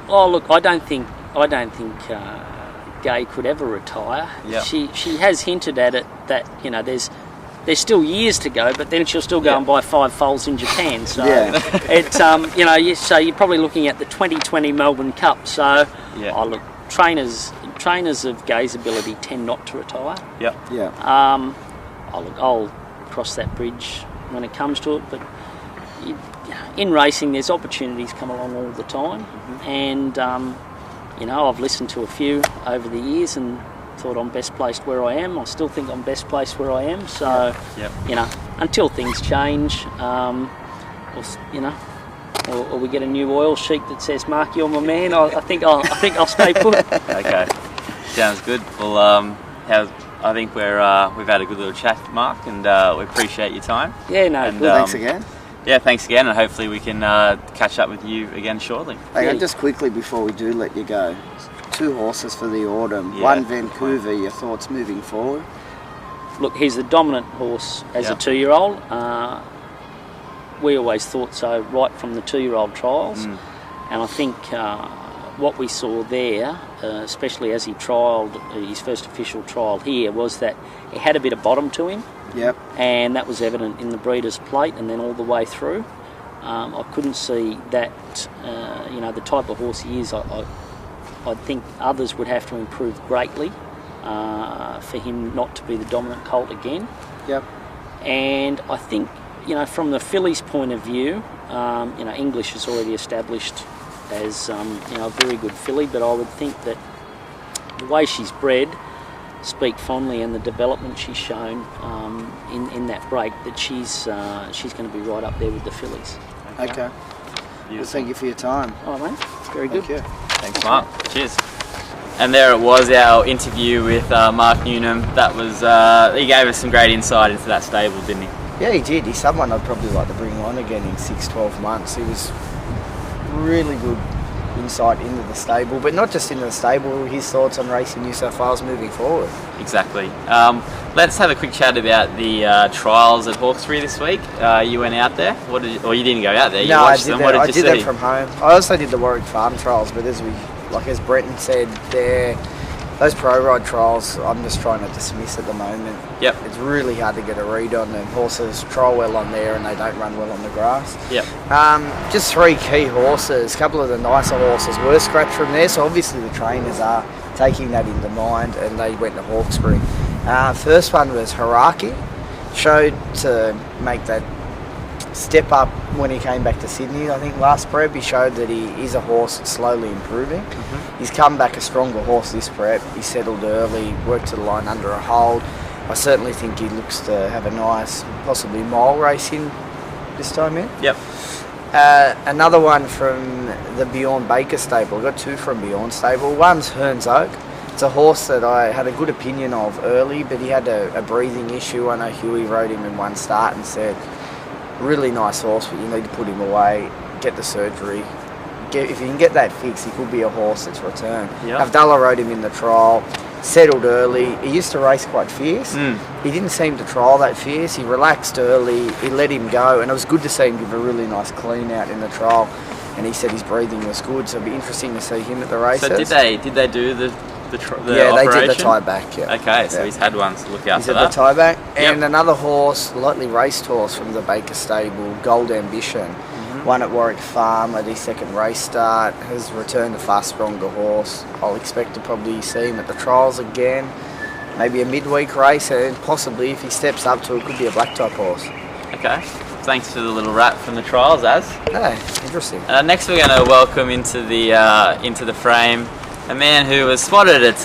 Look, I don't think Gay could ever retire. Yep. She has hinted at it that there's still years to go, but then she'll still go and buy 5 foals in Japan. So so you're probably looking at the 2020 Melbourne Cup. So look, trainers of Gay's ability tend not to retire. Yep. Yeah. I'll cross that bridge when it comes to it, but in racing there's opportunities come along all the time, and I've listened to a few over the years and thought I'm best placed where I am. I still think I'm best placed where I am. So, until things change, or we get a new oil sheet that says, "Mark, you're my man," I think I'll stay put. Okay, sounds good. Well, I think we've had a good little chat, Mark, and we appreciate your time. Yeah, no, and, good. Thanks again. Yeah, thanks again, and hopefully we can catch up with you again shortly. Hang on, just quickly before we do let you go. 2 horses for the autumn. Yeah. 1 Vancouver. Your thoughts moving forward? Look, he's the dominant horse as a 2-year-old. We always thought so right from the 2-year-old trials, and I think what we saw there, especially as he trialled his first official trial here, was that he had a bit of bottom to him. Yep. And that was evident in the breeder's plate and then all the way through. I couldn't see that, the type of horse he is. I think others would have to improve greatly for him not to be the dominant colt again. Yep. And I think, from the filly's point of view, English is already established as, a very good filly, but I would think that the way she's bred, speak fondly, and the development she's shown in that break, that she's going to be right up there with the fillies. Okay. Well, thank you for your time. All right, mate. Very good. Thank you. Thanks, Mark. Cheers. And there it was, our interview with Mark Nunn. That was he gave us some great insight into that stable, didn't he? Yeah, he did. He's someone I'd probably like to bring on again in 6-12 months. He was really good insight into the stable, but not just into the stable, his thoughts on racing New South Wales moving forward. Exactly. Let's have a quick chat about the trials at Hawkesbury this week. You went out there? You didn't go out there? You watched them. What did you see? I did that from home. I also did the Warwick Farm trials, but as Brenton said, those pro ride trials, I'm just trying to dismiss at the moment. Yep. It's really hard to get a read on them. Horses trial well on there and they don't run well on the grass. Yep. Just 3 key horses. A couple of the nicer horses were scratched from there, so obviously the trainers are taking that into mind, and they went to Hawkesbury. First one was Haraki. Showed to make that step up when he came back to Sydney. I think last prep he showed that he is a horse that's slowly improving. He's come back a stronger horse this prep. He settled early, worked to the line under a hold. I certainly think he looks to have a nice, possibly mile race in this time in. Yep. Another one from the Bjorn Baker stable. I got 2 from Bjorn stable. One's Hearns Oak. It's a horse that I had a good opinion of early, but he had a breathing issue. I know Huey rode him in one start and said, really nice horse, but you need to put him away, get the surgery. If you can get that fixed, he could be a horse that's returned. Yep. Abdullah rode him in the trial, settled early. He used to race quite fierce. He didn't seem to trial that fierce. He relaxed early, he let him go, and it was good to see him give a really nice clean out in the trial. And he said his breathing was good, so it'd be interesting to see him at the races. So did they do the yeah, operation? They did the tie back. Yeah. Okay, so he's had one, so look out for that. He's had the tie back, and another horse, lightly raced horse from the Baker stable, Gold Ambition. Won at Warwick Farm at his second race start, has returned a far stronger horse. I'll expect to probably see him at the trials again, maybe a midweek race, and possibly if he steps up to it, could be a black type horse. Okay, thanks for the little rap from the trials, Az. Yeah, interesting. Next we're going to welcome into the frame a man who was spotted at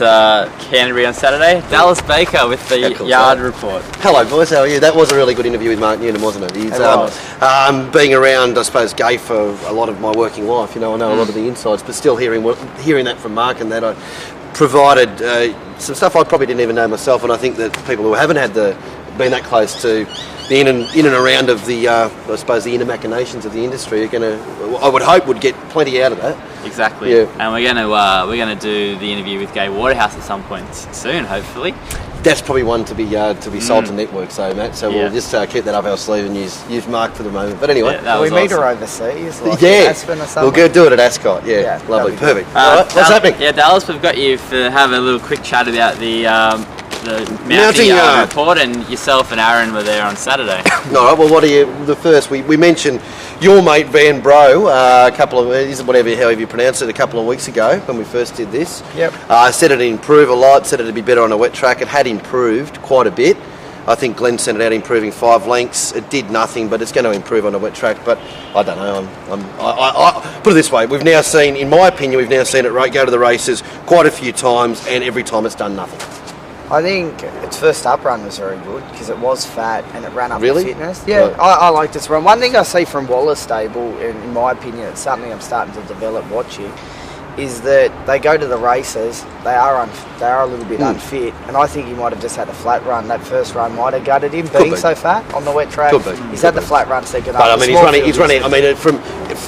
Canterbury on Saturday, Dallas Baker, with the Yard Report. Hello boys, how are you? That was a really good interview with Mark Nunn, wasn't it? He's being around, I suppose, Gay for a lot of my working life, I know a lot of the insights, but still hearing that from Mark, and that I provided some stuff I probably didn't even know myself, and I think that people who haven't been that close to the in and around of the I suppose the inner machinations of the industry are going to, I would hope, would get plenty out of that. Exactly. Yeah. And we're going to do the interview with Gay Waterhouse at some point soon, hopefully. That's probably one to be sold to network, so Matt. So we'll just keep that up our sleeve and use Mark for the moment. But anyway, we meet her overseas, like Aspen or something. We'll go do it at Ascot. Yeah, lovely, perfect. All right, what's happening? Yeah, Dallas, we've got you to have a little quick chat about the Mounting Yard Report, and yourself and Aaron were there on Saturday. All right, well, what are you? The first we mentioned your mate Van Bro however you pronounce it, a couple of weeks ago when we first did this. Yep. I said it'd improve a lot, said it'd be better on a wet track. It had improved quite a bit. I think Glenn sent it out improving 5 lengths. It did nothing, but it's going to improve on a wet track. But I don't know. I put it this way: we've now seen, in my opinion, it go to the races quite a few times, and every time it's done nothing. I think its first up run was very good because it was fat and it ran up Really? the fitness. Yeah, Right. I like this run. One thing I see from Wallace stable, and in my opinion, it's something I'm starting to develop watching, is that they go to the races, they are a little bit unfit, and I think he might have just had a flat run. That first run might have gutted him, being be. so fat on the wet track. Could be. He's Could had the be. flat run second But up. I mean, he's running. I mean,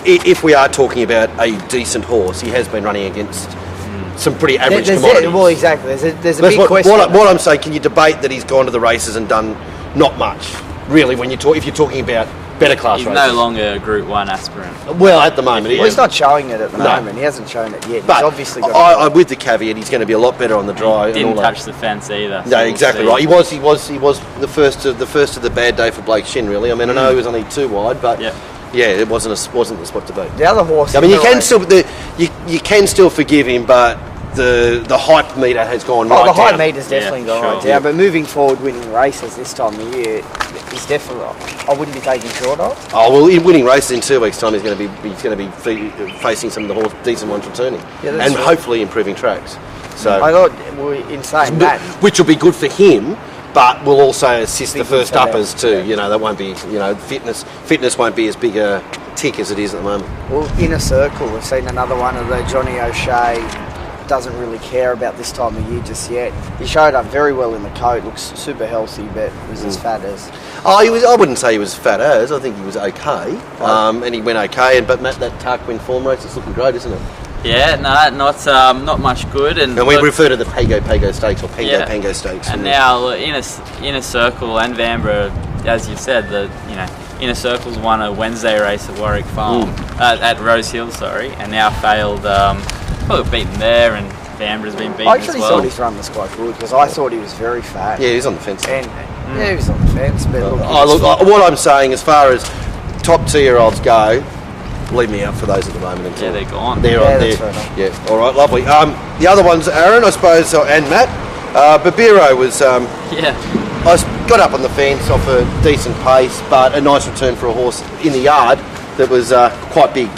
if we are talking about a decent horse, he has been running against some pretty average commodities. Well, exactly. There's a That's big question. What I'm saying, can you debate that he's gone to the races and done not much, really, when if you're talking about better class He's races? no longer a Group 1 aspirant. Well, at the moment, Well, he's not showing it at the moment. He hasn't shown it yet. But He's obviously got I, with the caveat, he's going to be a lot better on the dry. Didn't and all touch that. the fence either. so No, we'll exactly see. right. He was the first of the bad day for Blake Shin. Really, I mean, I know he was only 2 wide, but Yeah. it wasn't the spot to beat. the other horse. I mean, in you the can race- still you can still forgive him, but the hype meter has gone right the high down. meter's definitely Yeah, gone right sure. down, but moving forward, winning races this time of year, he's definitely. I wouldn't be taking short of. Oh well, in winning races in 2 weeks' time, he's going to be facing some of the decent ones returning, Yeah, that's and right. hopefully improving tracks. So, I thought, in saying that, which will be good for him, but will also assist Be the good first for them. uppers too. You know, that won't be fitness won't be as big a tick as it is at the moment. well, Inner Circle, we've seen another one of the Johnny O'Shea. Doesn't really care about this time of year just yet. He showed up very well in the coat, looks super healthy, but was as fat as. Oh, I wouldn't say he was fat as. I think he was okay, and he went okay. But Matt, that Tarquin form race is looking great, isn't it? Yeah, no, not much good. And And we look, refer to the Pago Stakes or Pango Stakes. And now look, Inner Circle and Vanbrugh, as you said, Inner Circle's won a Wednesday race at Warwick Farm, at Rose Hill, and now failed. Well, beaten there, and Vanbraugh's been beaten I as actually well. thought his run was quite good because I thought he was very fat. Yeah, he's on the fence. And yeah, he was on the fence, but look, What I'm saying, as far as top 2-year-olds go, leave me out for those at the moment. Until Yeah, they're gone. They're Yeah, on that's there. fair enough. Yeah, all right, lovely. The other ones, Aaron, I suppose, and Matt. Babiro was. Yeah, I got up on the fence off a decent pace, but a nice return for a horse in the yard that was quite big.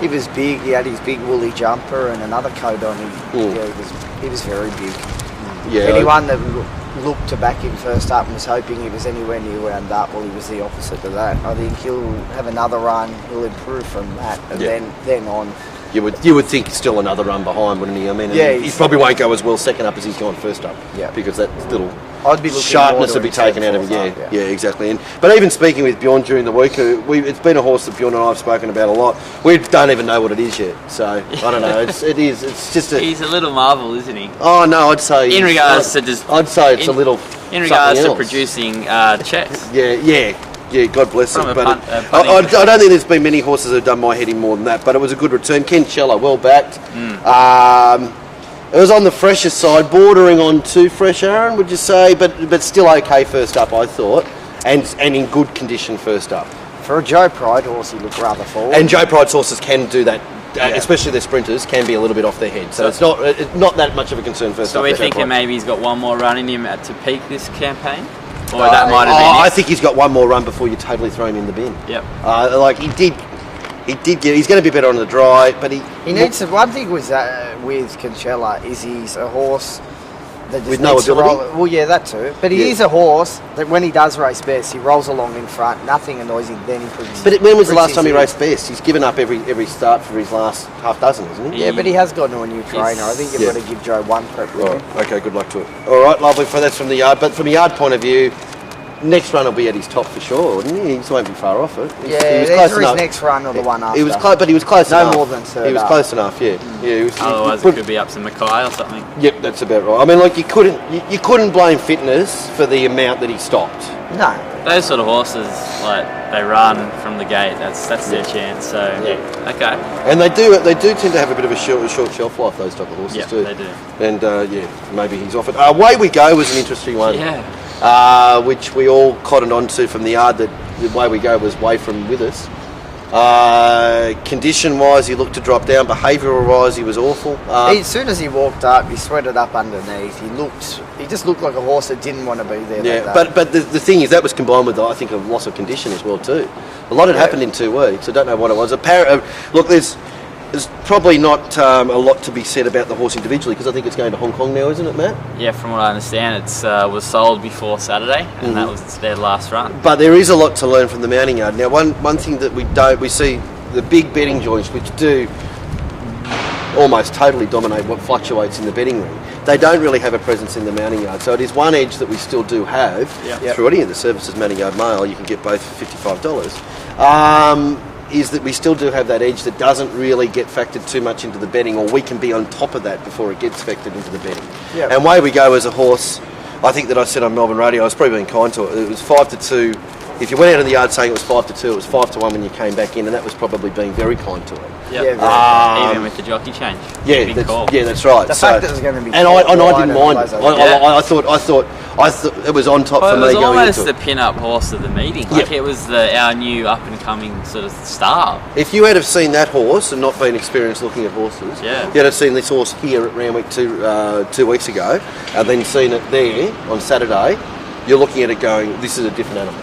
he was big. He had his big woolly jumper and another coat on him. Yeah, he was very big. Yeah, Anyone that looked to back him first up and was hoping he was anywhere near wound up, well, he was the opposite to that. I think he'll have another run. He'll improve from that, and Yeah. then on. You would think still another run behind, wouldn't he? I mean, Yeah, he he's- probably won't go as well second up as he's gone first up. Yeah. Because that little I'd be looking sharpness more would be to taken out of him. fourth Yeah, up, yeah, exactly. But even speaking with Bjorn during the week, it's been a horse that Bjorn and I have spoken about a lot. We don't even know what it is yet, so I don't know. It's just a. he's a little marvel, isn't he? Oh no, I'd say In regards to just, I'd say it's a little. in regards something to else. producing checks. Yeah, God bless From him. a But punt- I don't think there's been many horses that have done my heading more than that. But it was a good return. Ken Chella, well backed. It was on the fresher side, bordering on too fresh, Aaron, would you say? But still okay first up, I thought, and in good condition first up. For a Joe Pride horse, he looked rather forward. And Joe Pride's horses can do that. Especially their sprinters can be a little bit off their head, so it's not that much of a concern first So up. we're for Joe thinking Pride. maybe he's got one more run in him to peak this campaign, or that might have been. I think he's got one more run before you totally throw him in the bin. Yep. Like he did get. He's going to be better on the dry, but he needs to. One thing with Cancella is he's a horse that just With no needs to ability? roll. Well, yeah, that too. But he is a horse that when he does race best, he rolls along in front. Nothing annoys him. Then he puts. But when was the last his time he ear. raced best? He's given up every start for his last half dozen, isn't he? Yeah, but he has gone to a new trainer. I think you've Yeah. got to give Joe one prep with him. Right. Okay. Good luck to it. All right. Lovely. That's from the yard. But from a yard point of view, next run will be at his top for sure, wouldn't he? He won't be far off it. Yeah, he was either close his enough. next run or the one after. He was close, but he was close No enough. more than third He was up. close enough. Yeah. Yeah. He was, Otherwise, it could be up to Mackay or something. Yep, that's about right. I mean, like you couldn't blame fitness for the amount that he stopped. No. Those sort of horses, like they run from the gate. That's their chance. So okay. And they do tend to have a bit of a short shelf life. Those type of horses Yeah, too. they do. And maybe he's off it. Away We Go was an interesting one. Yeah. Which we all cottoned onto from the yard that the Way We Go was way from with us. Condition-wise, he looked to drop down. Behavioural-wise, he was awful. As soon as he walked up, he sweated up underneath. He just looked like a horse that didn't want to be there. Yeah, that day. but the thing is, that was combined with, I think, a loss of condition as well too. A lot had happened in 2 weeks. I don't know what it was. Look, there's probably not a lot to be said about the horse individually, because I think it's going to Hong Kong now, isn't it, Matt? Yeah, from what I understand, it's was sold before Saturday, and that was their last run. But there is a lot to learn from the mounting yard. Now, one thing that we see the big betting joints, which do almost totally dominate what fluctuates in the betting ring. They don't really have a presence in the mounting yard. So it is one edge that we still do have through any of the services, mounting yard mail. You can get both for $55. Is that we still do have that edge that doesn't really get factored too much into the betting, or we can be on top of that before it gets factored into the betting. Yep. And away we go as a horse. I think that I said on Melbourne radio, I was probably being kind to it. It was 5-2. If you went out of the yard saying it was 5-2, it was 5-1 when you came back in, and that was probably being very kind to it. Yep. Yeah, even with the jockey change. Yeah, that's right. The fact that it was going to be, and I didn't mind it. I thought it was on top for me going into it. It was almost the pin-up horse of the meeting. Like it was our new up-and-coming sort of star. If you had have seen that horse and not been experienced looking at horses, you'd have seen this horse here at Randwick 2 weeks ago, and then seen it there on Saturday. You're looking at it going, this is a different animal.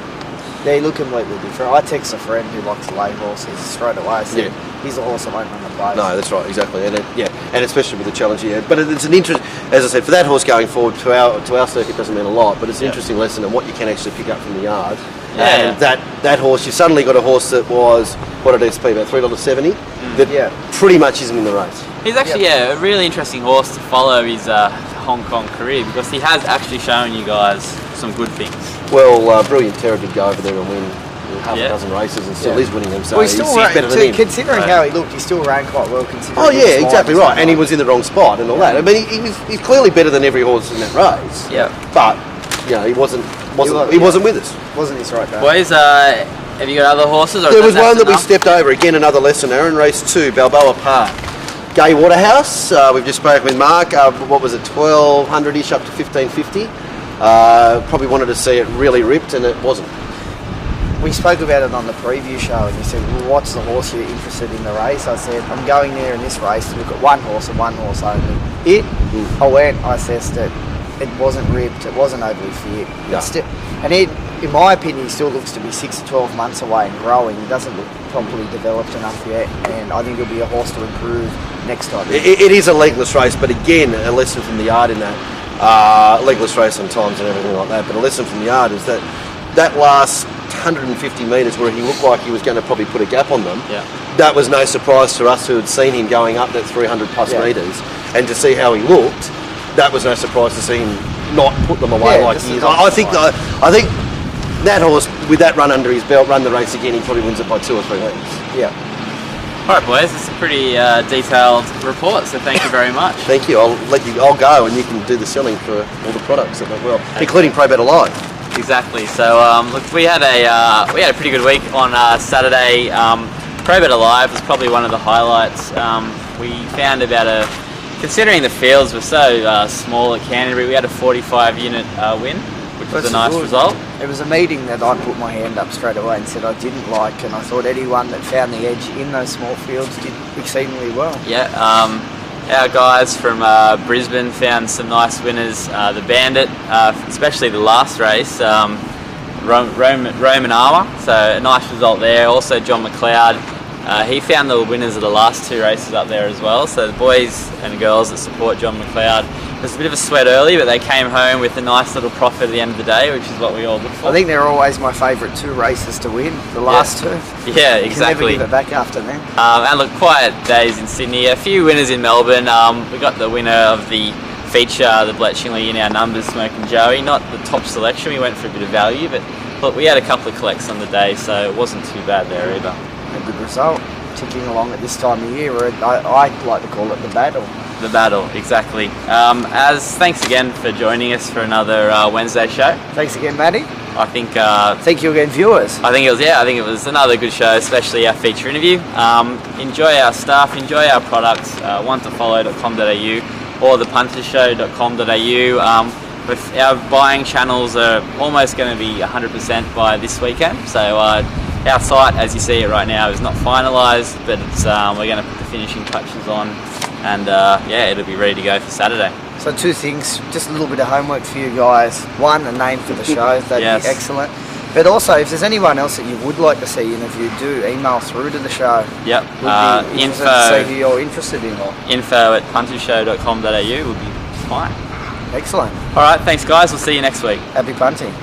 They look completely different. I text a friend who likes lay horses straight away. I said, he's a horse I won't run the base. No, that's right, exactly. And and especially with the challenge he had. But it's an interest, as I said, for that horse going forward to our circuit doesn't mean a lot, but it's an interesting lesson on what you can actually pick up from the yard. And that horse, you've suddenly got a horse that was, what did it SP, about $3.70, that pretty much isn't in the race. He's actually a really interesting horse to follow his Hong Kong career, because he has actually shown you guys some good things. Well, Brilliant Terror did go over there and win half a dozen races and still is winning them, so he's better than him. Considering how he looked, he still ran quite well. Considering exactly right, and he was in the wrong spot and all that. I mean, he's clearly better than every horse in that race. Yeah. But, he wasn't with us. Wasn't his right there. Boys, have you got other horses? Or there was one that we stepped over, again another lesson, Aaron, race 2, Balboa Park. Gay Waterhouse, we've just spoken with Mark, what was it, 1200-ish up to 1550. Probably wanted to see it really ripped, and it wasn't. We spoke about it on the preview show, and you said, well, what's the horse you're interested in the race? I said, I'm going there in this race to look at one horse and one horse only. I went, I assessed it, it wasn't ripped, it wasn't overly fit. And in my opinion, he still looks to be 6 to 12 months away and growing. He doesn't look properly developed enough yet, and I think he'll be a horse to improve next time. It is a legless race, but again, a lesson from the yard in that. Legless race sometimes and everything like that, but a lesson from the yard is that last 150 metres where he looked like he was going to probably put a gap on them, that was no surprise to us who had seen him going up that 300 plus metres, and to see how he looked, that was no surprise to see him not put them away like he is. I think that horse, with that run under his belt, run the race again, he probably wins it by 2 or 3 lengths. Yeah. All right, boys, it's a pretty detailed report, so thank you very much. Thank you. I'll go, and you can do the selling for all the products that went well, including Probet Alive. Exactly. So, look, we had a pretty good week on Saturday. Probet Alive was probably one of the highlights. We found considering the fields were so small at Canterbury, we had a 45 unit win, which was a nice result. It was a meeting that I put my hand up straight away and said I didn't like, and I thought anyone that found the edge in those small fields did exceedingly well. Yeah, our guys from Brisbane found some nice winners. The Bandit, especially the last race, Roman Armour, so a nice result there. Also John McLeod, he found the winners of the last 2 races up there as well. So the boys and girls that support John McLeod, it was a bit of a sweat early, but they came home with a nice little profit at the end of the day, which is what we all look for. I think they're always my favourite 2 races to win, the last 2. Yeah, exactly. You can never give it back after them. And look, quiet days in Sydney, a few winners in Melbourne. We got the winner of the feature, the Bletchingley in our numbers, Smoking Joey. Not the top selection, we went for a bit of value, but look, we had a couple of collects on the day, so it wasn't too bad there either. A good result, ticking along at this time of year, where I like to call it the battle. The battle, exactly. Thanks again for joining us for another Wednesday show. Thanks again, Matty. I think. Thank you again, viewers. I think it was another good show, especially our feature interview. Enjoy our stuff, enjoy our products. wantofollow.com.au or thepuntersshow.com.au. With our buying channels are almost going to be 100% by this weekend. So our site, as you see it right now, is not finalised, but it's we're going to put the finishing touches on. And it'll be ready to go for Saturday. So 2 things, just a little bit of homework for you guys. 1, a name for the show, that'd be excellent. But also, if there's anyone else that you would like to see interviewed, do email through to the show. Yep. We'd be interested to see who you're interested in. Or info@puntershow.com.au would be fine. excellent. All right, thanks guys. We'll see you next week. Happy punting.